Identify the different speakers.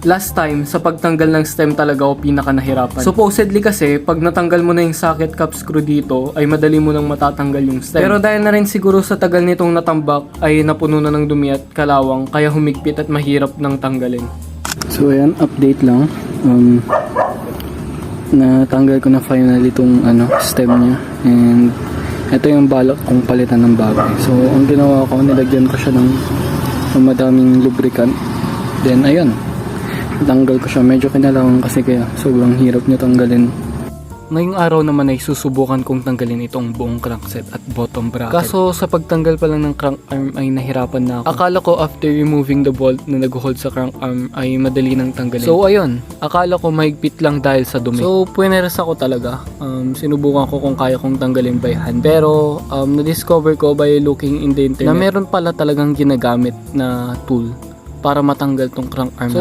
Speaker 1: Last time, sa pagtanggal ng stem talaga ako pinaka nahirapan. Supposedly kasi, pag natanggal mo na yung socket cap screw dito, ay madali mo nang matatanggal yung stem. Pero dahil na rin siguro sa tagal nitong natambak, ay napuno na ng dumi at kalawang, kaya humigpit at mahirap nang tanggalin. So ayan, update lang. Natanggal ko na finally itong stem niya. And ito yung balak kong palitan ng bago. So ang ginawa ko, nilagyan ko siya ng madaming lubricant. Then ayun, tanggal ko siya. Medyo kinalawan kasi kaya sobrang hirap niya tanggalin. Ngayong araw naman ay susubukan kong tanggalin itong buong crankset at bottom bracket. Kaso sa pagtanggal pa lang ng crank arm ay nahirapan na ako. Akala ko after removing the bolt na nag-hold sa crank arm ay madali nang tanggalin. So ayun, akala ko mahigpit lang dahil sa dumi. So puweneras ako talaga. Sinubukan ko kung kaya kong tanggalin by hand. Pero na-discover ko by looking in the internet na meron pala talagang ginagamit na tool para matanggal tong crank arm.